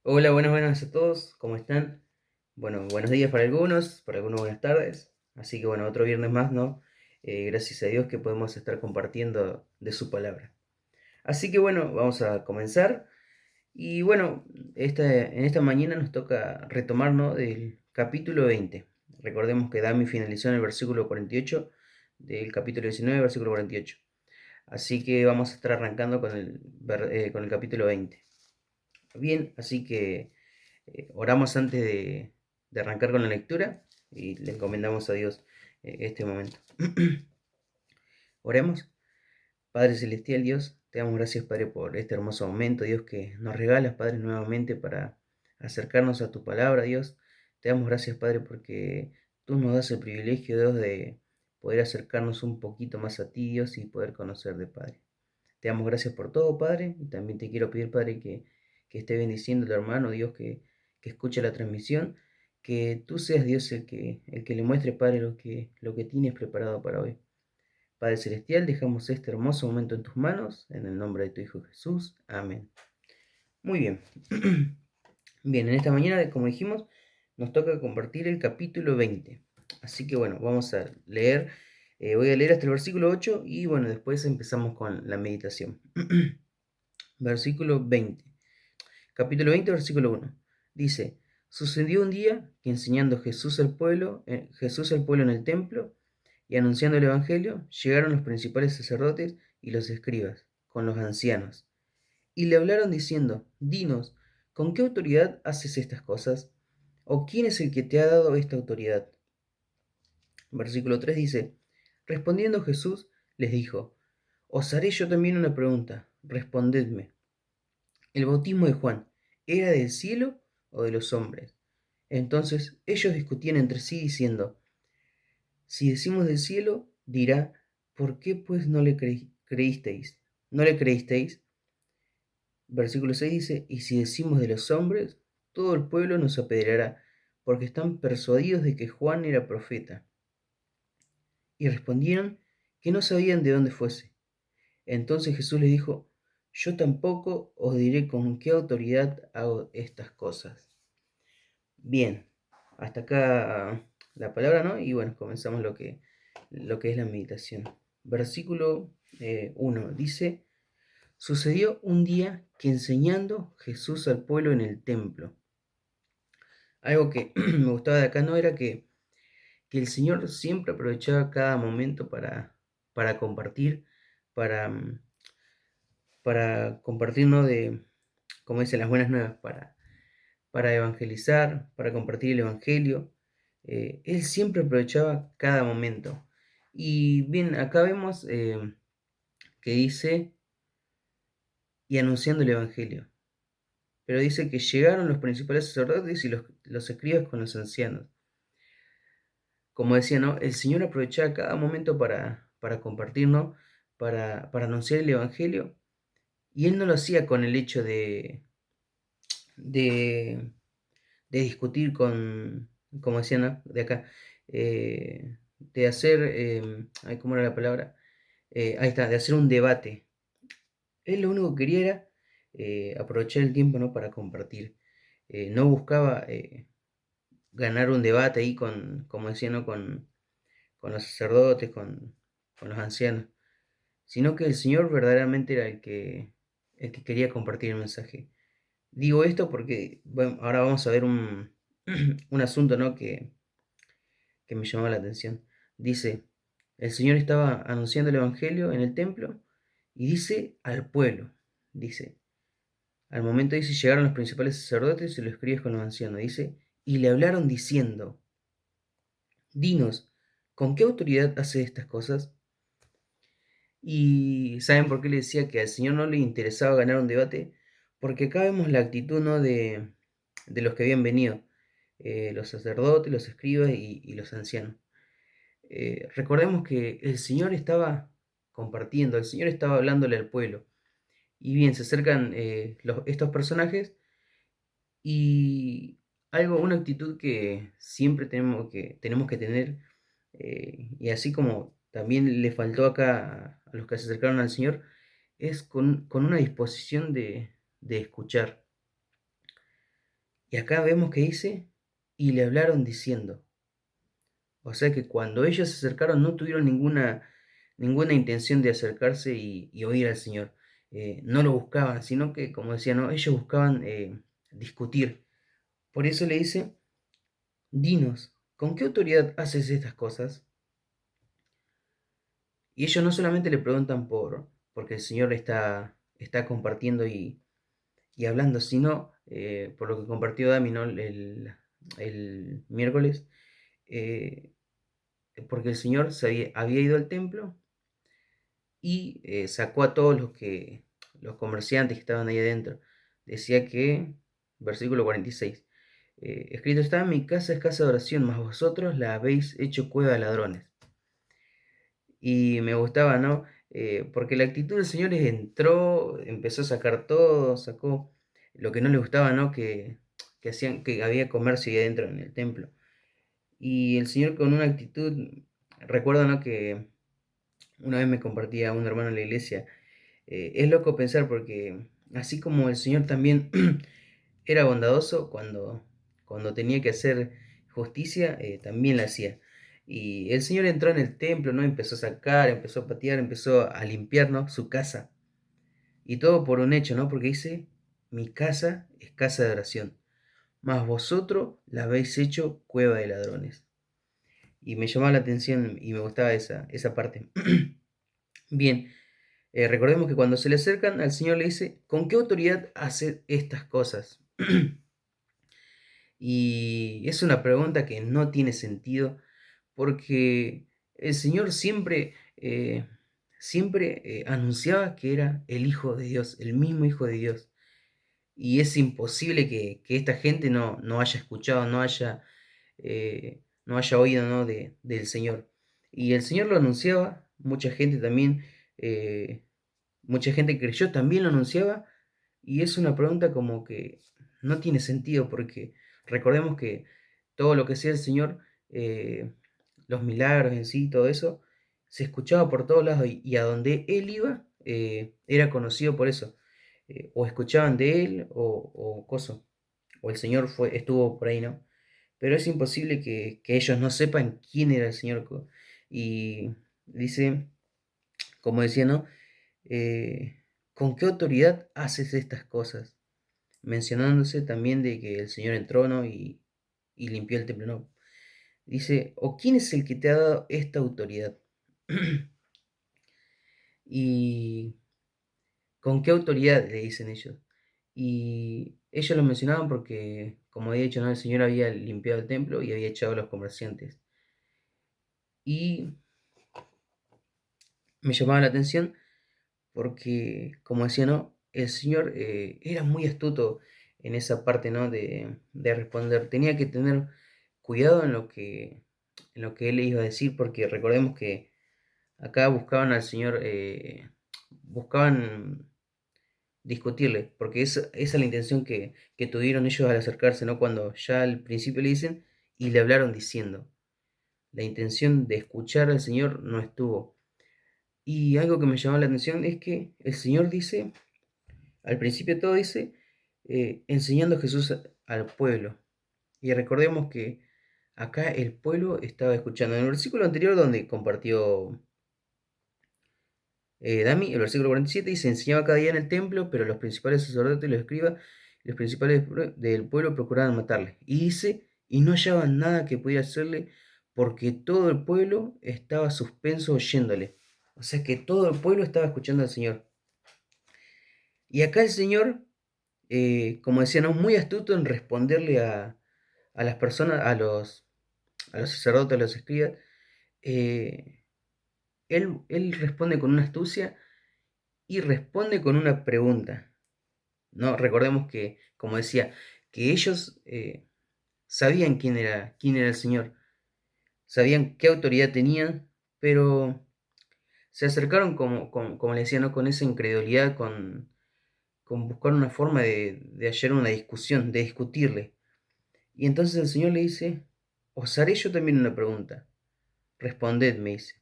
Hola, buenas a todos, ¿cómo están? Bueno, buenos días para algunos buenas tardes. Así que bueno, otro viernes más, ¿no? Gracias a Dios que podemos estar compartiendo de su palabra. Así que bueno, vamos a comenzar. Y bueno, en esta mañana nos toca retomar, ¿no? Del capítulo 20. Recordemos que Dami finalizó en el versículo 48 del capítulo 19, versículo 48. Así que vamos a estar arrancando con el capítulo 20. Bien, así que oramos antes de arrancar con la lectura y le encomendamos a Dios este momento. Oremos. Padre Celestial, Dios, te damos gracias, Padre, por este hermoso momento, Dios, que nos regalas, Padre, nuevamente para acercarnos a tu palabra, Dios. Te damos gracias, Padre, porque tú nos das el privilegio, Dios, de poder acercarnos un poquito más a ti, Dios, y poder conocer de Padre. Te damos gracias por todo, Padre, y también te quiero pedir, Padre, que esté bendiciendo al hermano, Dios, que escuche la transmisión, que tú seas, Dios, el que le muestre, Padre, lo que tienes preparado para hoy. Padre Celestial, dejamos este hermoso momento en tus manos, en el nombre de tu Hijo Jesús. Amén. Muy bien. Bien, en esta mañana, como dijimos, nos toca compartir el capítulo 20. Así que bueno, vamos a leer. Voy a leer hasta el versículo 8 y bueno, después empezamos con la meditación. Versículo 20. Capítulo 20, versículo 1. Dice, sucedió un día que enseñando Jesús al pueblo en el templo y anunciando el evangelio, llegaron los principales sacerdotes y los escribas, con los ancianos, y le hablaron diciendo, dinos, ¿con qué autoridad haces estas cosas? ¿O quién es el que te ha dado esta autoridad? Versículo 3 dice, respondiendo Jesús les dijo, os haré yo también una pregunta, respondedme. El bautismo de Juan, ¿era del cielo o de los hombres? Entonces ellos discutían entre sí diciendo, si decimos del cielo, dirá, ¿por qué pues no le creísteis? ¿No le creísteis? Versículo 6 dice, y si decimos de los hombres, todo el pueblo nos apedreará, porque están persuadidos de que Juan era profeta. Y respondieron que no sabían de dónde fuese. Entonces Jesús les dijo, yo tampoco os diré con qué autoridad hago estas cosas. Bien, hasta acá la palabra, ¿no? Y bueno, comenzamos lo que es la meditación. Versículo 1 dice, sucedió un día que enseñando Jesús al pueblo en el templo. Algo que me gustaba de acá, ¿no? Era que el Señor siempre aprovechaba cada momento para compartir, para, para compartir, ¿no? Como dicen las buenas nuevas, para evangelizar, para compartir el Evangelio. Él siempre aprovechaba cada momento. Y bien, acá vemos que dice, y anunciando el Evangelio. Pero dice que llegaron los principales sacerdotes y los escribas con los ancianos. Como decía, ¿no? El Señor aprovechaba cada momento para compartirnos, para anunciar el Evangelio. Y Él no lo hacía con el hecho de, de discutir como decían, ¿no? De acá, de hacer, ay, ¿cómo era la palabra? Ahí está, de hacer un debate. Él lo único que quería era aprovechar el tiempo, ¿no? Para compartir. No buscaba ganar un debate ahí como decía, ¿no? Con los sacerdotes, con los ancianos, sino que el Señor verdaderamente era el que quería compartir el mensaje. Digo esto porque, bueno, ahora vamos a ver un asunto, ¿no? que me llamó la atención. Dice, el Señor estaba anunciando el Evangelio en el templo y dice al pueblo, dice, al momento dice, llegaron los principales sacerdotes y los escribas con los ancianos, dice, y le hablaron diciendo, dinos, ¿con qué autoridad hace estas cosas? Y ¿saben por qué le decía que al Señor no le interesaba ganar un debate? Porque acá vemos la actitud, ¿no? de los que habían venido, los sacerdotes, los escribas y los ancianos. Recordemos que el Señor estaba compartiendo, el Señor estaba hablándole al pueblo. Y bien, se acercan estos personajes y una actitud que siempre tenemos que tener, y así como también le faltó acá a los que se acercaron al Señor, es con una disposición de escuchar. Y acá vemos que dice, y le hablaron diciendo. O sea que cuando ellos se acercaron no tuvieron ninguna intención de acercarse y oír al Señor. No lo buscaban, sino que, como decía, ¿no? Ellos buscaban discutir. Por eso le dice, dinos, ¿con qué autoridad haces estas cosas? Y ellos no solamente le preguntan porque el Señor está compartiendo y hablando, sino por lo que compartió Dami, ¿no? el miércoles, eh, porque el Señor había ido al templo y sacó a todos los comerciantes que estaban ahí adentro. Decía que, versículo 46, escrito está, mi casa es casa de oración, mas vosotros la habéis hecho cueva de ladrones. Y me gustaba, ¿no? Porque la actitud del Señor entró, empezó a sacar todo, sacó lo que no le gustaba, ¿no? Que hacían, que había comercio ahí adentro en el templo. Y el Señor con una actitud, recuerdo, ¿no? Que una vez me compartía un hermano en la iglesia, es loco pensar porque así como el Señor también era bondadoso cuando tenía que hacer justicia, también la hacía. Y el Señor entró en el templo, ¿no? Empezó a sacar, empezó a patear, empezó a limpiar, ¿no? Su casa. Y todo por un hecho, ¿no? Porque dice, mi casa es casa de oración, mas vosotros la habéis hecho cueva de ladrones. Y me llamaba la atención y me gustaba esa parte. Bien, recordemos que cuando se le acercan al Señor le dice, ¿con qué autoridad hace estas cosas? Y es una pregunta que no tiene sentido porque el Señor siempre anunciaba que era el Hijo de Dios, el mismo Hijo de Dios. Y es imposible que esta gente no haya escuchado, no haya oído, ¿no? del Señor. Y el Señor lo anunciaba, eh, mucha gente creyó, también lo anunciaba, y es una pregunta como que no tiene sentido, porque recordemos que todo lo que hacía el Señor, eh, los milagros en sí, todo eso, se escuchaba por todos lados, y a donde Él iba, era conocido por eso. O escuchaban de Él, o el Señor estuvo por ahí, ¿no? Pero es imposible que ellos no sepan quién era el Señor. Y dice, como decía, ¿no? ¿Con qué autoridad haces estas cosas? Mencionándose también de que el Señor entró, ¿no? y limpió el templo, ¿no? Dice, ¿o quién es el que te ha dado esta autoridad? ¿Y con qué autoridad? Le dicen ellos. Y ellos lo mencionaban porque, como había dicho, ¿no? El Señor había limpiado el templo y había echado a los comerciantes. Y me llamaba la atención porque, como decía, ¿no? El Señor era muy astuto en esa parte, ¿no? de responder. Tenía que tener cuidado en lo que Él le iba a decir, porque recordemos que acá buscaban al Señor, buscaban discutirle, porque esa es la intención que tuvieron ellos al acercarse, ¿no? Cuando ya al principio le dicen, y le hablaron diciendo. La intención de escuchar al Señor no estuvo. Y algo que me llamó la atención es que el Señor dice, al principio todo dice, enseñando Jesús al pueblo. Y recordemos que acá el pueblo estaba escuchando. En el versículo anterior donde compartió Dami, el versículo 47 dice, enseñaba cada día en el templo, pero los principales sacerdotes, los escribas, los principales del pueblo procuraban matarle. Y dice, y no hallaban nada que pudiera hacerle, porque todo el pueblo estaba suspenso oyéndole. O sea que todo el pueblo estaba escuchando al Señor. Y acá el Señor, como decía, no es muy astuto en responderle a las personas, a los sacerdotes, a los escribas. eh, él responde con una astucia y responde con una pregunta. ¿No? Recordemos que, como decía, que ellos sabían quién era el Señor, sabían qué autoridad tenían, pero se acercaron como le decía, ¿no? Con esa incredulidad, con buscar una forma de hallar una discusión, de discutirle. Y entonces el Señor le dice, os haré yo también una pregunta. Responded, me dice,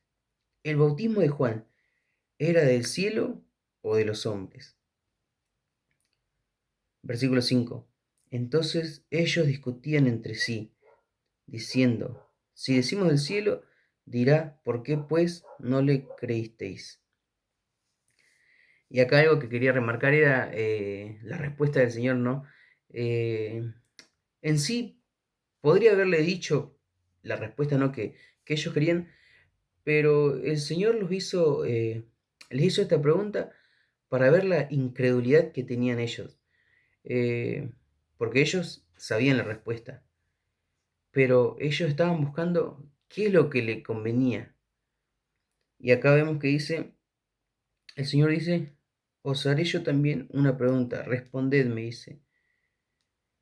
¿el bautismo de Juan era del cielo o de los hombres? Versículo 5. Entonces ellos discutían entre sí, diciendo, si decimos del cielo, dirá, ¿por qué pues no le creísteis? Y acá algo que quería remarcar era la respuesta del Señor, ¿no? Eh, en sí, podría haberle dicho la respuesta, ¿no? Que ellos querían, pero el Señor les hizo esta pregunta para ver la incredulidad que tenían ellos, eh, porque ellos sabían la respuesta, pero ellos estaban buscando qué es lo que le convenía. Y acá vemos que dice, el Señor dice, os haré yo también una pregunta, respondedme, dice.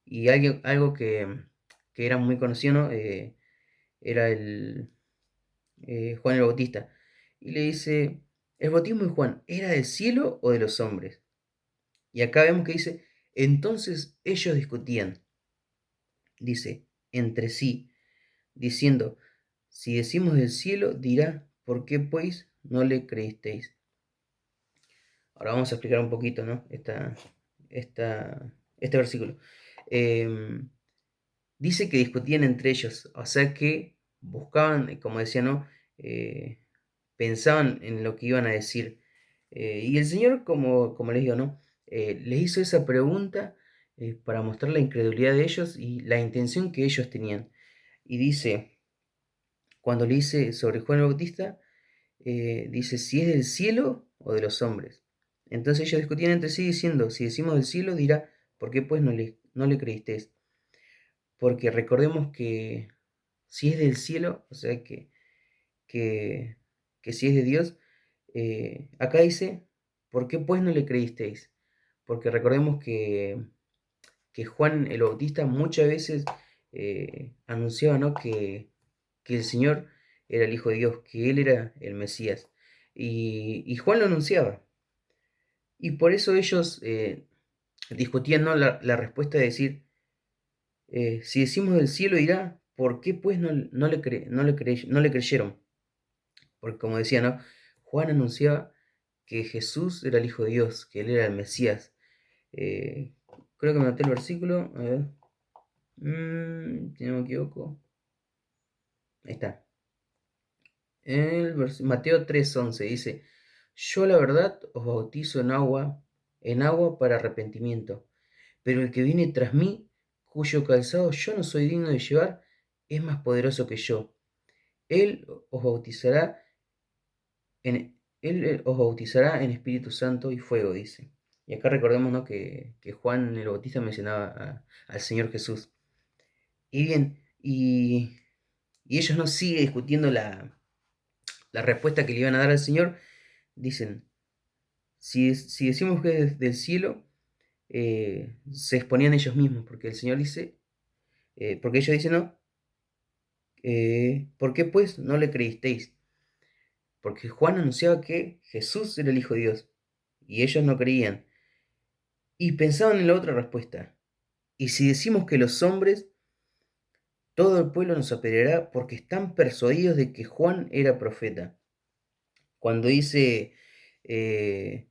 Y algo que era muy conocido, ¿no? Era Juan el Bautista. Y le dice, ¿el bautismo de Juan era del cielo o de los hombres? Y acá vemos que dice, entonces ellos discutían, dice, entre sí, diciendo, si decimos del cielo, dirá, ¿por qué pues no le creísteis? Ahora vamos a explicar un poquito, ¿no? Este versículo. Em, Dice que discutían entre ellos, o sea que buscaban, como decía, ¿no? Eh, Pensaban en lo que iban a decir. Y el Señor, como les digo, ¿no? Les hizo esa pregunta para mostrar la incredulidad de ellos y la intención que ellos tenían. Y dice, cuando le dice sobre Juan el Bautista, dice si es del cielo o de los hombres. Entonces ellos discutían entre sí diciendo, si decimos del cielo, dirá, ¿por qué pues no le creísteis? Porque recordemos que si es del cielo, o sea que, que si es de Dios, acá dice, ¿por qué pues no le creísteis? Porque recordemos que Juan el Bautista muchas veces anunciaba, ¿no? Que el Señor era el Hijo de Dios, que Él era el Mesías. Y Juan lo anunciaba. Y por eso ellos discutían, ¿no? La respuesta de decir, si decimos del cielo irá, ¿por qué pues no le creyeron? Porque como decía, ¿no? Juan anunciaba que Jesús era el Hijo de Dios, que Él era el Mesías. Eh, Creo que me noté el versículo, a ver, si no me equivoco, ahí está. Mateo 3:11 dice, yo la verdad os bautizo en agua para arrepentimiento, pero el que viene tras mí, cuyo calzado yo no soy digno de llevar, es más poderoso que yo. Él os bautizará en Espíritu Santo y fuego, dice. Y acá recordemos, ¿no? que Juan el Bautista mencionaba al Señor Jesús. Y bien, y ellos no siguen discutiendo la respuesta que le iban a dar al Señor. Dicen, si decimos que es del cielo, se exponían ellos mismos, porque el Señor dice, porque ellos dicen, no, ¿por qué pues no le creísteis? Porque Juan anunciaba que Jesús era el Hijo de Dios, y ellos no creían. Y pensaban en la otra respuesta. Y si decimos que los hombres, todo el pueblo nos apedreará porque están persuadidos de que Juan era profeta. Cuando dice, eh,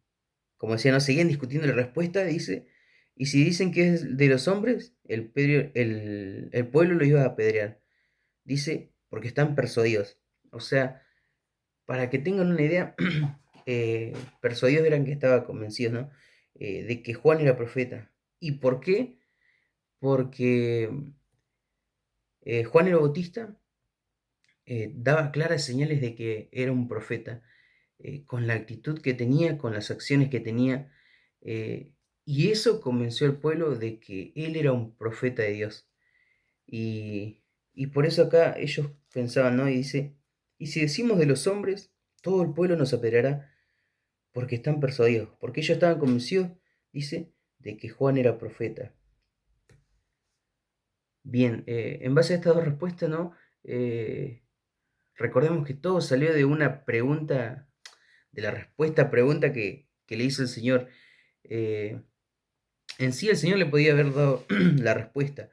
como decía, no seguían discutiendo la respuesta, dice, y si dicen que es de los hombres, el pueblo lo iba a apedrear. Dice, porque están persuadidos. O sea, para que tengan una idea, persuadidos eran que estaban convencidos, ¿no? De que Juan era profeta. ¿Y por qué? Porque Juan el Bautista daba claras señales de que era un profeta, con la actitud que tenía, con las acciones que tenía, eh, y eso convenció al pueblo de que él era un profeta de Dios. Y, y por eso acá ellos pensaban, ¿no? Y dice, y si decimos de los hombres, todo el pueblo nos apedreará porque están persuadidos, porque ellos estaban convencidos, dice, de que Juan era profeta. Bien, en base a estas dos respuestas, ¿no? Eh, Recordemos que todo salió de una pregunta, de la respuesta a pregunta que le hizo el Señor. Eh, en sí el Señor le podía haber dado la respuesta,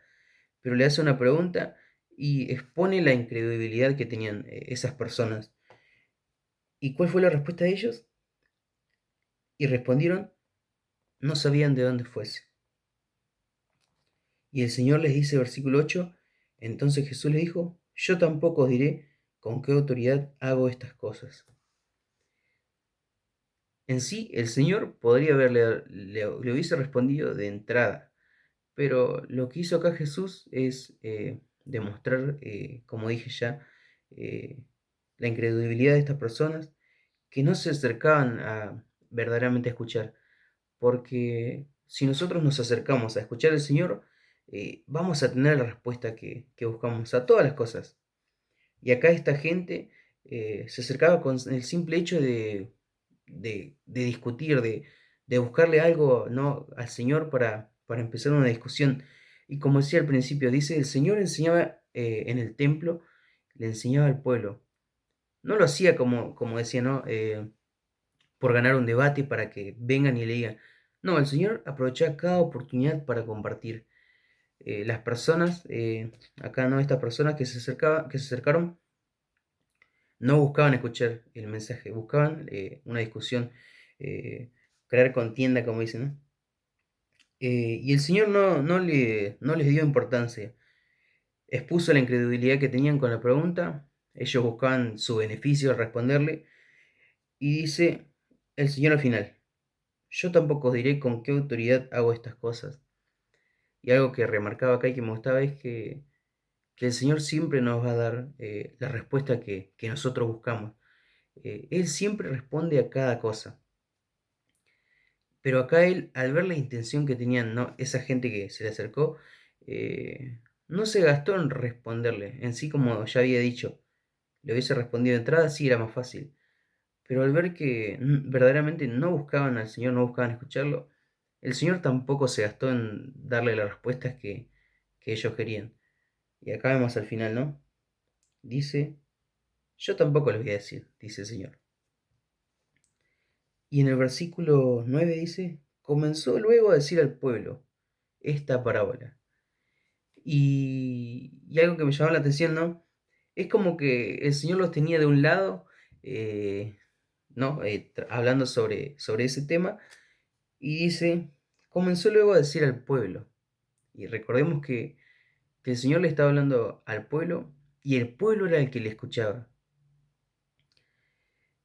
pero le hace una pregunta y expone la incredulidad que tenían esas personas. ¿Y cuál fue la respuesta de ellos? Y respondieron, no sabían de dónde fuese. Y el Señor les dice, versículo 8, entonces Jesús les dijo, yo tampoco os diré con qué autoridad hago estas cosas. En sí, el Señor podría le hubiese respondido de entrada, pero lo que hizo acá Jesús es demostrar, como dije ya, eh, la incredulidad de estas personas que no se acercaban a verdaderamente escuchar. Porque si nosotros nos acercamos a escuchar al Señor, vamos a tener la respuesta que buscamos a todas las cosas. Y acá esta gente se acercaba con el simple hecho de discutir, de buscarle algo, ¿no?, al Señor para empezar una discusión. Y como decía al principio, dice, el Señor enseñaba en el templo, le enseñaba al pueblo. No lo hacía como decía, ¿no? Por ganar un debate para que vengan y le digan. No, el Señor aprovechaba cada oportunidad para compartir. Las personas, acá no, estas personas que se acercaron, no buscaban escuchar el mensaje, buscaban una discusión, eh, crear contienda, como dicen, ¿no? Y el Señor no les dio importancia. Expuso la incredulidad que tenían con la pregunta. Ellos buscaban su beneficio al responderle. Y dice el Señor al final, yo tampoco os diré con qué autoridad hago estas cosas. Y algo que remarcaba acá y que me gustaba es que el Señor siempre nos va a dar la respuesta que nosotros buscamos. Él siempre responde a cada cosa. Pero acá él, al ver la intención que tenían, ¿no?, esa gente que se le acercó, no se gastó en responderle. En sí, como ya había dicho, le hubiese respondido de entrada, sí era más fácil. Pero al ver que verdaderamente no buscaban al Señor, no buscaban escucharlo, el Señor tampoco se gastó en darle las respuestas que ellos querían. Y acá vemos al final, ¿no? Dice, yo tampoco les voy a decir, dice el Señor. Y en el versículo 9 dice, comenzó luego a decir al pueblo esta parábola. Y algo que me llamó la atención, ¿no? Es como que el Señor los tenía de un lado, eh, ¿no? Hablando sobre ese tema, y dice, comenzó luego a decir al pueblo. Y recordemos que el Señor le estaba hablando al pueblo, y el pueblo era el que le escuchaba.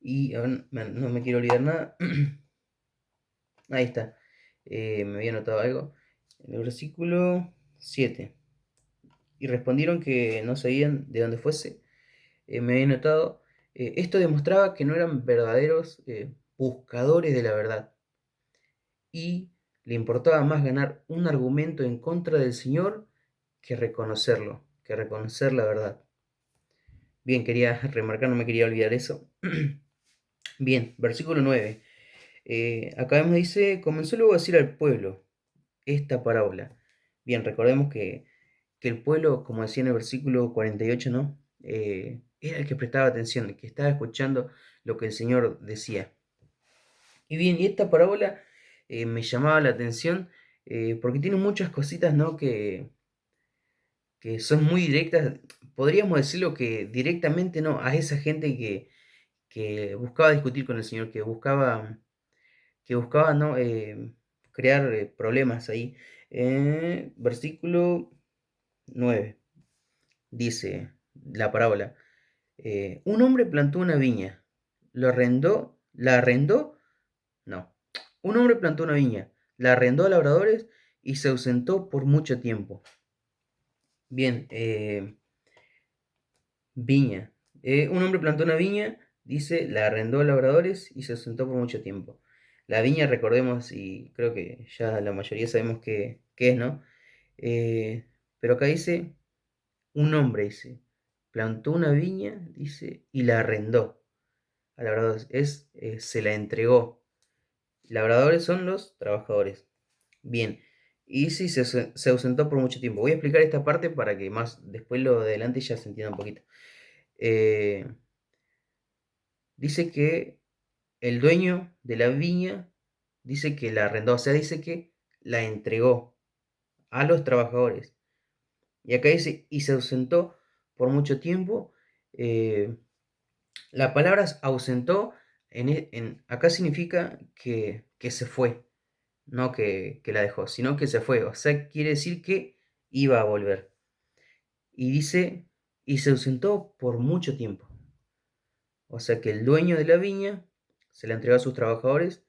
Y a ver, no me quiero olvidar nada. Ahí está. Me había notado algo. En el versículo 7. Y respondieron que no sabían de dónde fuese. Me había notado. Esto demostraba que no eran verdaderos buscadores de la verdad. Y le importaba más ganar un argumento en contra del Señor que reconocerlo, que reconocer la verdad. Bien, quería remarcar, no me quería olvidar eso. Bien, versículo 9. Acá me dice, comenzó luego a decir al pueblo esta parábola. Bien, recordemos que el pueblo, como decía en el versículo 48, ¿no? Era el que prestaba atención, el que estaba escuchando lo que el Señor decía. Y bien, y esta parábola me llamaba la atención porque tiene muchas cositas, ¿no?, que son muy directas. Podríamos decirlo que directamente, ¿no?, a esa gente que buscaba discutir con el Señor, que buscaba, ¿no?, crear problemas ahí. Versículo 9 dice la parábola. Un hombre plantó una viña, la arrendó, no. Un hombre plantó una viña, la arrendó a labradores y se ausentó por mucho tiempo. Bien, viña. Un hombre plantó una viña, dice, la arrendó a labradores y se ausentó por mucho tiempo. La viña, recordemos, y creo que ya la mayoría sabemos qué es, ¿no? Pero acá dice, un hombre, dice, plantó una viña, dice, y la arrendó a labradores. Se la entregó. Labradores son los trabajadores. Bien, y si se ausentó por mucho tiempo. Voy a explicar esta parte para que más después lo de adelante ya se entienda un poquito. Eh, Dice que el dueño de la viña dice que la arrendó, o sea, dice que la entregó a los trabajadores. Y acá dice, y se ausentó por mucho tiempo. La palabra ausentó acá significa que se fue, no que la dejó, sino que se fue. O sea, quiere decir que iba a volver. Y dice, y se ausentó por mucho tiempo. O sea que el dueño de la viña se la entregó a sus trabajadores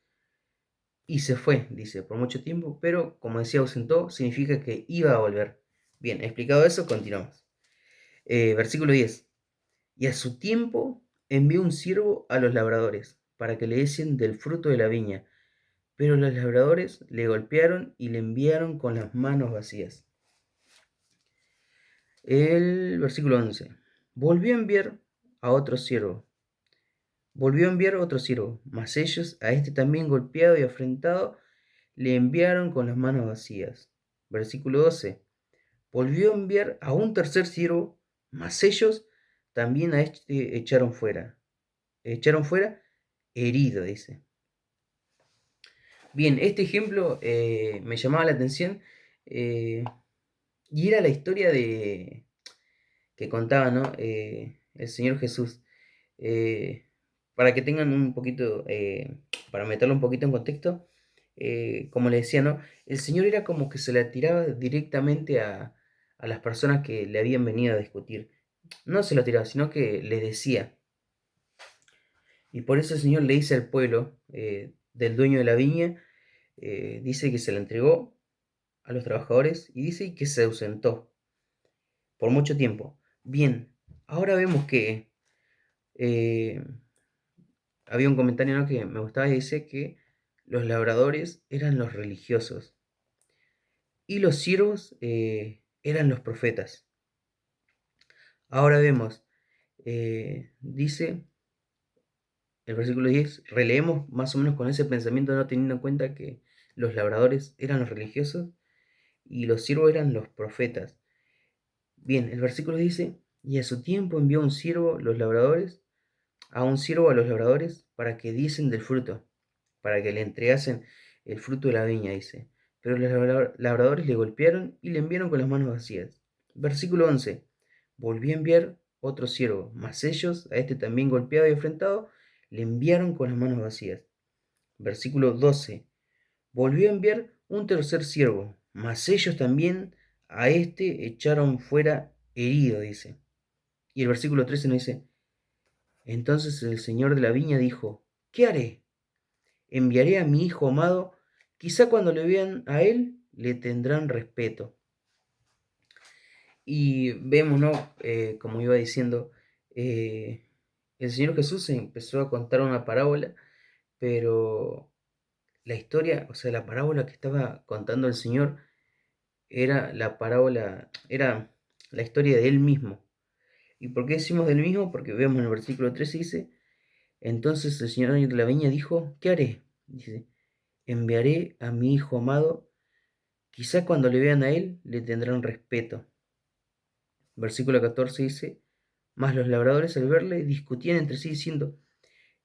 y se fue, dice, por mucho tiempo, pero como decía, ausentó, significa que iba a volver. Bien, explicado eso, continuamos. Versículo 10. Y a su tiempo envió un siervo a los labradores para que le diesen del fruto de la viña, pero los labradores le golpearon y le enviaron con las manos vacías. El versículo 11. Volvió a enviar a otro siervo. Volvió a enviar otro siervo, mas ellos a este también golpeado y afrentado le enviaron con las manos vacías. Versículo 12. Volvió a enviar a un tercer siervo, mas ellos también a este echaron fuera. Echaron fuera herido, dice. Bien, este ejemplo me llamaba la atención y era la historia de que contaba, ¿no? El Señor Jesús. Eh, para que tengan un poquito, para meterlo un poquito en contexto, como les decía, ¿no? El Señor era como que se la tiraba directamente a las personas que le habían venido a discutir. No se lo tiraba, sino que les decía. Y por eso el Señor le dice al pueblo del dueño de la viña, dice que se la entregó a los trabajadores y dice que se ausentó por mucho tiempo. Bien, ahora vemos que eh, había un comentario, ¿no?, que me gustaba y dice que los labradores eran los religiosos y los siervos eran los profetas. Ahora vemos, dice el versículo 10, releemos más o menos con ese pensamiento, no teniendo en cuenta que los labradores eran los religiosos y los siervos eran los profetas. Bien, el versículo dice, y a su tiempo envió un siervo a un siervo a los labradores para que diesen del fruto, para que le entregasen el fruto de la viña, dice. Pero los labradores le golpearon y le enviaron con las manos vacías. Versículo 11. Volvió a enviar otro siervo, mas ellos, a este también golpeado y enfrentado, le enviaron con las manos vacías. Versículo 12. Volvió a enviar un tercer siervo, mas ellos también a este echaron fuera herido, dice. Y el versículo 13 nos dice, entonces el señor de la viña dijo, ¿qué haré? Enviaré a mi hijo amado, quizá cuando le vean a él le tendrán respeto. Y vemos, ¿no? Como iba diciendo, eh, el Señor Jesús empezó a contar una parábola, pero la historia, o sea, la parábola que estaba contando el Señor era la parábola, era la historia de Él mismo. ¿Y por qué decimos del mismo? Porque vemos en el versículo 13 dice, entonces el Señor de la viña dijo, ¿qué haré? Dice, enviaré a mi hijo amado, quizá cuando le vean a él le tendrán respeto. Versículo 14 dice, mas los labradores al verle discutían entre sí diciendo,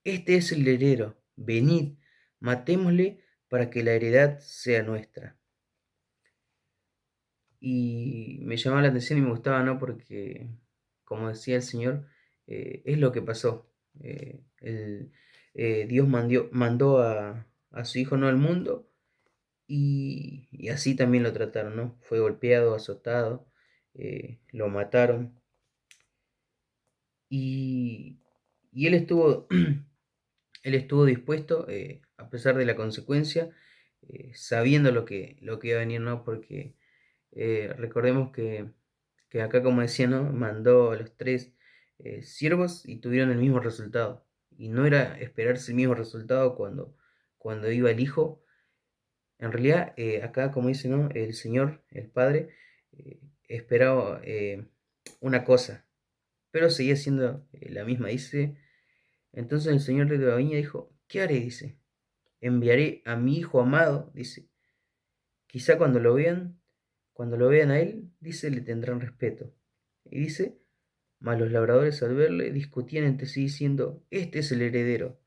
este es el heredero, venid, matémosle para que la heredad sea nuestra. Y me llamaba la atención y me gustaba, ¿no? Porque, como decía el Señor, es lo que pasó. Dios mandó a su Hijo, no al mundo, y así también lo trataron, ¿no? Fue golpeado, azotado, lo mataron, y, y él estuvo, él estuvo dispuesto, a pesar de la consecuencia, sabiendo lo que iba a venir, ¿no? Porque recordemos que acá, como decía, ¿no? Mandó a los tres siervos y tuvieron el mismo resultado. Y no era esperarse el mismo resultado cuando iba el hijo. En realidad, acá, como dice, ¿no? El Señor, el Padre, esperaba una cosa, pero seguía siendo la misma. Dice, entonces el Señor de la viña dijo, ¿qué haré? Dice, enviaré a mi hijo amado, dice, quizá cuando lo vean a él, dice, le tendrán respeto. Y dice, mas los labradores al verle discutían entre sí diciendo, este es el heredero,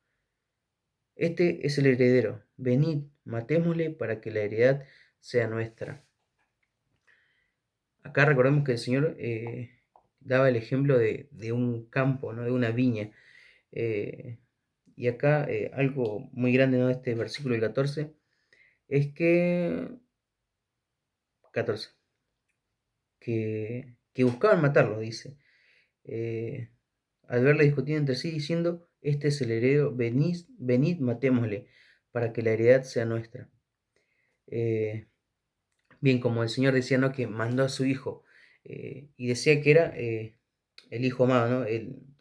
venid, matémosle para que la heredad sea nuestra. Acá recordemos que el Señor daba el ejemplo de un campo, ¿no? De una viña. Eh, y acá algo muy grande, ¿no?, de este versículo del 14 es que 14. que buscaban matarlo, dice. Al verle discutir entre sí, diciendo, este es el heredero, venid, matémosle, para que la heredad sea nuestra. Bien, como el Señor decía, ¿no? Que mandó a su hijo, y decía que era el hijo amado, ¿no?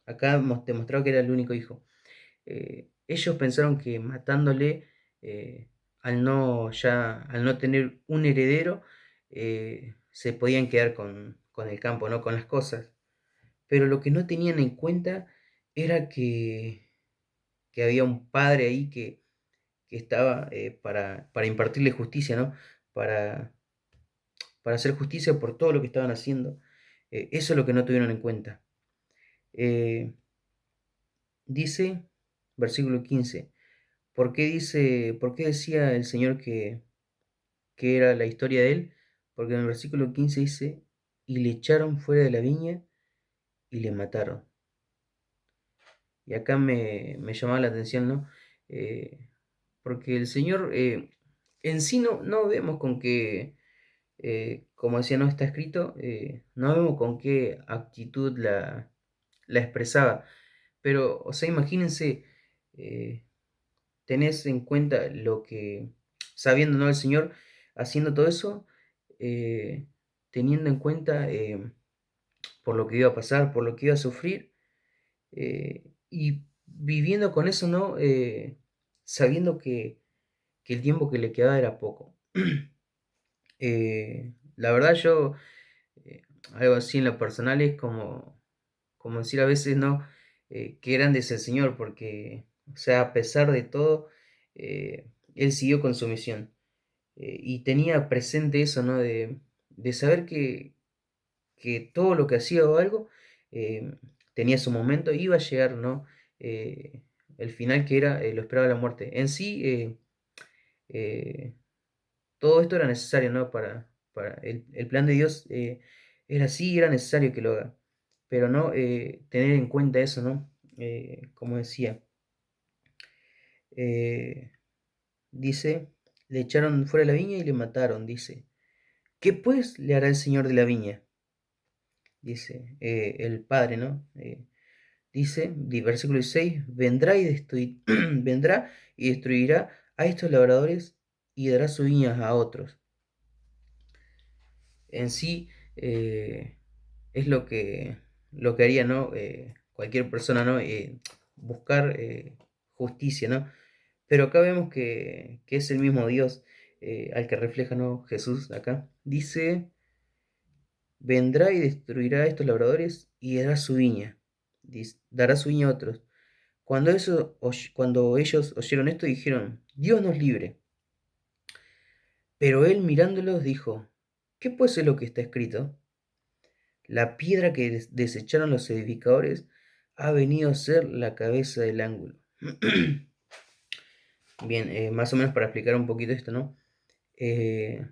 Acá hemos demostrado que era el único hijo. Ellos pensaron que matándole, al no tener un heredero, se podían quedar con el campo, ¿no? Con las cosas. Pero lo que no tenían en cuenta era que había un padre ahí que estaba para impartirle justicia, ¿no? Para, para hacer justicia por todo lo que estaban haciendo. Eso es lo que no tuvieron en cuenta. Eh, Dice, versículo 15, por qué decía el Señor que era la historia de él? Porque en el versículo 15 dice, y le echaron fuera de la viña y le mataron. Y acá me llamaba la atención, ¿no? Porque el Señor en sí no vemos con qué, como decía, no está escrito, no vemos con qué actitud la expresaba. Pero, o sea, imagínense, eh, tenés en cuenta lo que, sabiendo, ¿no? El Señor haciendo todo eso, eh, teniendo en cuenta por lo que iba a pasar, por lo que iba a sufrir, y viviendo con eso, ¿no? Sabiendo que el tiempo que le quedaba era poco. La verdad yo, eh, algo así en lo personal es como decir a veces, ¿no? Qué grande es el Señor, porque, o sea, a pesar de todo, Él siguió con su misión. Y tenía presente eso, ¿no? De saber que todo lo que hacía o algo eh, tenía su momento, iba a llegar, ¿no? Eh, el final que era, lo esperaba la muerte. En sí, eh, todo esto era necesario, ¿no? Para el plan de Dios era así, era necesario que lo haga. Pero no tener en cuenta eso, ¿no? Como decía, eh, dice, le echaron fuera de la viña y le mataron, dice. ¿Qué pues le hará el Señor de la viña? Dice el Padre, ¿no? Dice, versículo 6, vendrá y destruirá a estos labradores y dará sus viñas a otros. En sí, es lo que haría, ¿no? Cualquier persona, ¿no? Buscar justicia, ¿no? Pero acá vemos que es el mismo Dios al que refleja, ¿no? Jesús acá. Dice, vendrá y destruirá a estos labradores y dará su viña. Dará su viña a otros. Cuando ellos oyeron esto, dijeron, Dios nos libre. Pero él mirándolos dijo, ¿qué pues es lo que está escrito? La piedra que desecharon los edificadores ha venido a ser la cabeza del ángulo. Bien, más o menos para explicar un poquito esto, ¿no? Eh,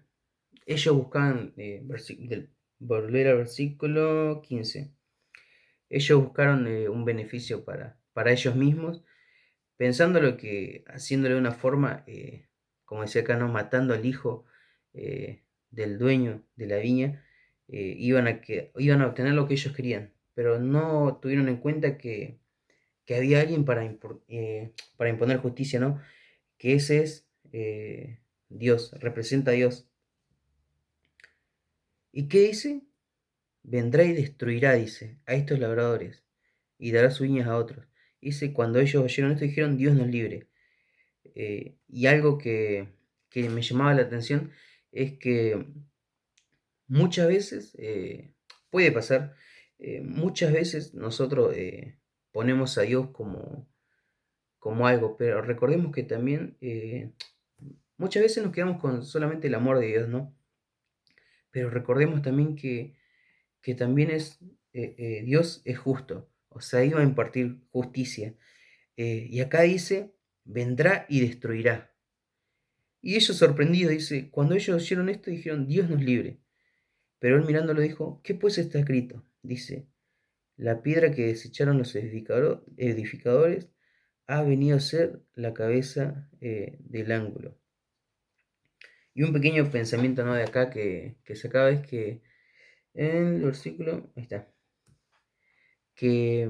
Ellos buscaban, volver al versículo 15. Ellos buscaron un beneficio para ellos mismos, pensándolo que haciéndolo de una forma, como decía acá, ¿no? Matando al hijo del dueño de la viña, iban a obtener lo que ellos querían, pero no tuvieron en cuenta que había alguien para imponer justicia, ¿no? Que ese es Dios, representa a Dios. ¿Y qué dice? Vendrá y destruirá, dice, a estos labradores y dará sus viñas a otros. Dice, cuando ellos oyeron esto dijeron, Dios nos libre. Y algo que me llamaba la atención es que muchas veces, puede pasar, muchas veces nosotros ponemos a Dios como algo, pero recordemos que también muchas veces nos quedamos con solamente el amor de Dios, ¿no? Pero recordemos también que también Dios es justo, o sea, iba a impartir justicia. Y acá dice, vendrá y destruirá. Y ellos sorprendidos, dice, cuando ellos oyeron esto dijeron, Dios nos libre. Pero él mirándolo dijo, ¿qué pues está escrito? Dice, la piedra que desecharon los edificadores ha venido a ser la cabeza del ángulo. Y un pequeño pensamiento, ¿no? De acá que se acaba es En el versículo, ahí está, que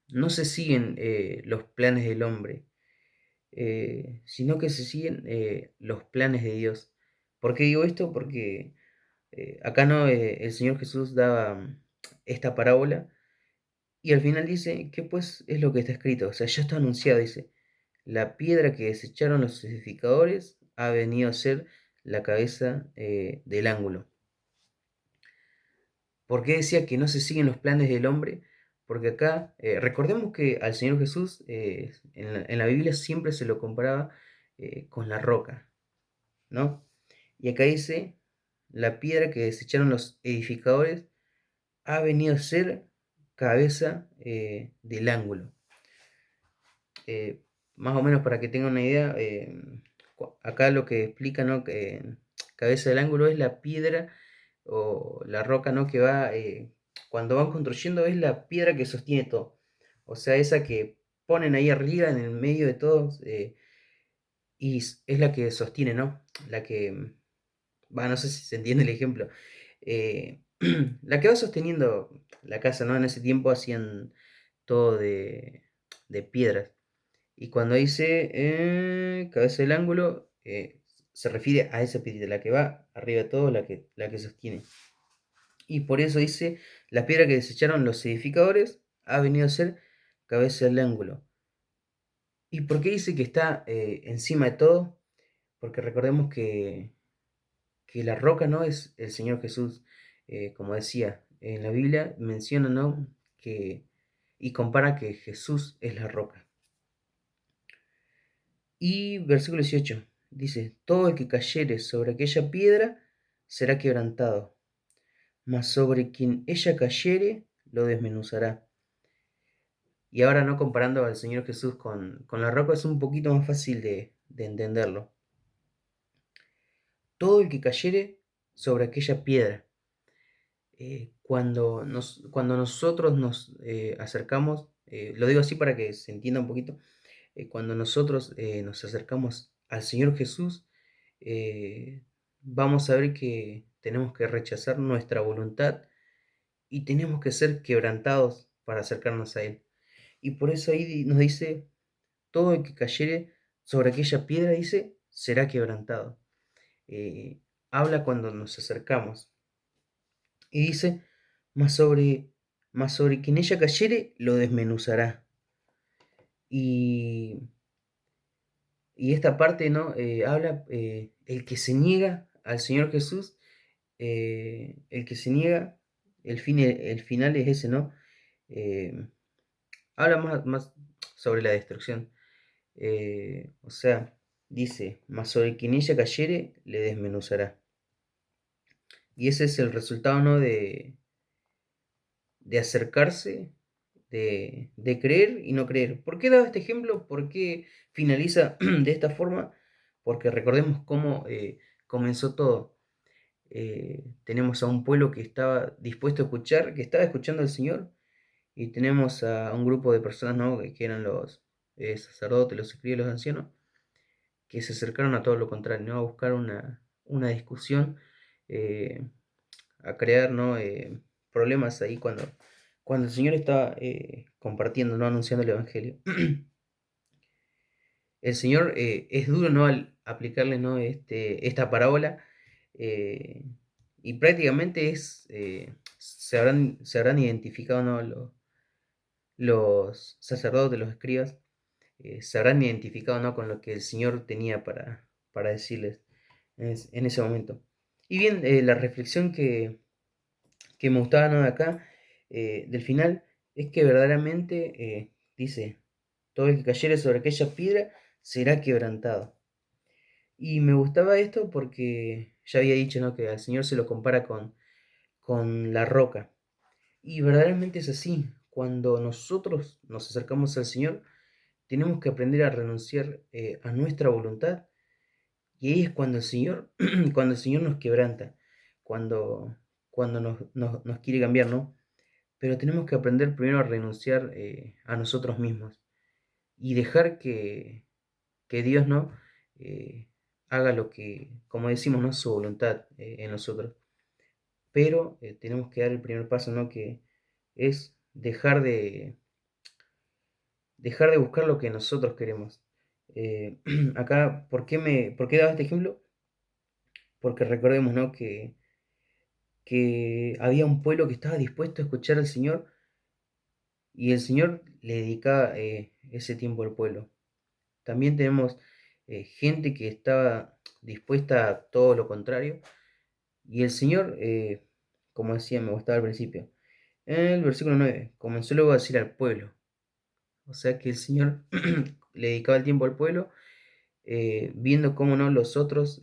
no se siguen los planes del hombre, sino que se siguen los planes de Dios. ¿Por qué digo esto? Porque acá no, el Señor Jesús daba esta parábola y al final dice, ¿qué pues es lo que está escrito? O sea, ya está anunciado, dice, la piedra que desecharon los edificadores ha venido a ser la cabeza del ángulo. ¿Por qué decía que no se siguen los planes del hombre? Porque acá, recordemos que al Señor Jesús en la Biblia siempre se lo comparaba con la roca, ¿no? Y acá dice, la piedra que desecharon los edificadores ha venido a ser cabeza del ángulo. Eh, Más o menos para que tengan una idea, acá lo que explica, ¿no? Que cabeza del ángulo es la piedra o la roca, ¿no? Que va, cuando van construyendo, es la piedra que sostiene todo. O sea, esa que ponen ahí arriba en el medio de todo, y es la que sostiene, ¿no? La que, va, no sé si se entiende el ejemplo. eh, la que va sosteniendo la casa, ¿no? En ese tiempo hacían todo de piedras. Y cuando dice cabeza del ángulo, se refiere a esa piedra, la que va arriba de todo, la que sostiene. Y por eso dice, la piedra que desecharon los edificadores ha venido a ser cabeza del ángulo. ¿Y por qué dice que está encima de todo? Porque recordemos que la roca no es el Señor Jesús. Como decía, en la Biblia menciona, ¿no? Que, y compara que Jesús es la roca. Y versículo 18 dice, todo el que cayere sobre aquella piedra será quebrantado, mas sobre quien ella cayere lo desmenuzará. Y ahora no comparando al Señor Jesús con la roca es un poquito más fácil de entenderlo. Todo el que cayere sobre aquella piedra. Cuando nosotros nos acercamos, lo digo así para que se entienda un poquito, cuando nosotros nos acercamos al Señor Jesús, vamos a ver que tenemos que rechazar nuestra voluntad y tenemos que ser quebrantados para acercarnos a Él. Y por eso ahí nos dice, todo el que cayere sobre aquella piedra, dice, será quebrantado. Eh, Habla cuando nos acercamos. Y dice, mas sobre, mas sobre quien ella cayere, lo desmenuzará. Y esta parte, ¿no? Habla el que se niega al Señor Jesús, el que se niega, el final es ese, ¿no? Eh, Habla más sobre la destrucción. O sea, dice, mas sobre quien ella cayere, le desmenuzará. Y ese es el resultado, ¿no? De acercarse, de creer y no creer. ¿Por qué daba este ejemplo? ¿Por qué finaliza de esta forma? Porque recordemos cómo comenzó todo. Tenemos a un pueblo que estaba dispuesto a escuchar, que estaba escuchando al Señor, y tenemos a un grupo de personas, ¿no? Que eran los sacerdotes, los escribas, los ancianos, que se acercaron a todo lo contrario, ¿no? A buscar una discusión, eh, a crear, ¿no? Problemas ahí cuando el Señor estaba compartiendo, ¿no? Anunciando el Evangelio. El Señor es duro, ¿no? Al aplicarle, ¿no? Esta parábola, eh, y prácticamente se habrán identificado, ¿no? Los sacerdotes, los escribas, se habrán identificado, ¿no? Con lo que el Señor tenía para decirles en ese momento. Y bien, la reflexión que me gustaba, ¿no? De acá, del final, es que verdaderamente dice, todo el que cayere sobre aquella piedra será quebrantado. Y me gustaba esto porque ya había dicho, ¿no? Que al Señor se lo compara con la roca. Y verdaderamente es así. Cuando nosotros nos acercamos al Señor, tenemos que aprender a renunciar a nuestra voluntad. Y ahí es cuando el Señor, cuando el Señor nos quebranta, cuando, cuando nos quiere cambiar, ¿no? Pero tenemos que aprender primero a renunciar a nosotros mismos y dejar que Dios, ¿no? Eh, haga lo que, como decimos, ¿no? Su voluntad en nosotros. pero tenemos que dar el primer paso, ¿no? Que es dejar de buscar lo que nosotros queremos. Acá, ¿por qué daba este ejemplo? Porque recordemos, ¿no? Que había un pueblo que estaba dispuesto a escuchar al Señor y el Señor le dedicaba ese tiempo al pueblo. También tenemos gente que estaba dispuesta a todo lo contrario y el Señor, como decía, me gustaba al principio, en el versículo 9 comenzó luego a decir al pueblo, o sea que el Señor le dedicaba el tiempo al pueblo, viendo cómo no los otros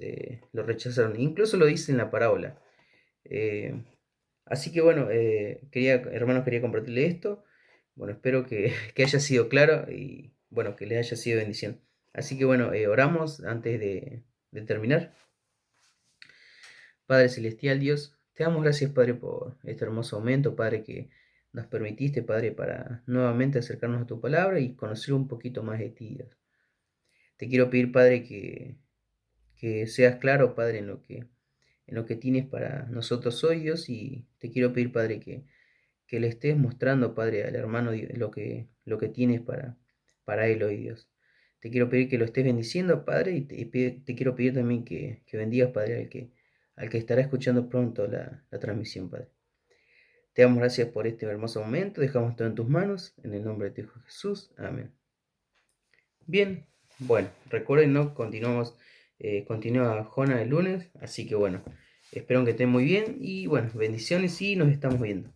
lo rechazaron. Incluso lo dice en la parábola. Eh, Así que bueno, hermanos, quería compartirle esto. Bueno, espero que haya sido claro y bueno, que les haya sido bendición. Así que bueno, oramos antes de terminar. Padre Celestial, Dios, te damos gracias, Padre, por este hermoso momento, Padre, que nos permitiste, Padre, para nuevamente acercarnos a tu palabra y conocer un poquito más de ti, Dios. Te quiero pedir, Padre, que seas claro, Padre, en lo que tienes para nosotros hoy, Dios, y te quiero pedir, Padre, que le estés mostrando, Padre, al hermano lo que tienes para él hoy, Dios. Te quiero pedir que lo estés bendiciendo, Padre, y te quiero pedir también que bendigas, Padre, al que estará escuchando pronto la transmisión, Padre. Te damos gracias por este hermoso momento, dejamos todo en tus manos, en el nombre de tu Hijo Jesús. Amén. Bien, bueno, recuerden, ¿no? Continúa Jona el lunes, así que bueno, espero que estén muy bien y bueno, bendiciones y nos estamos viendo.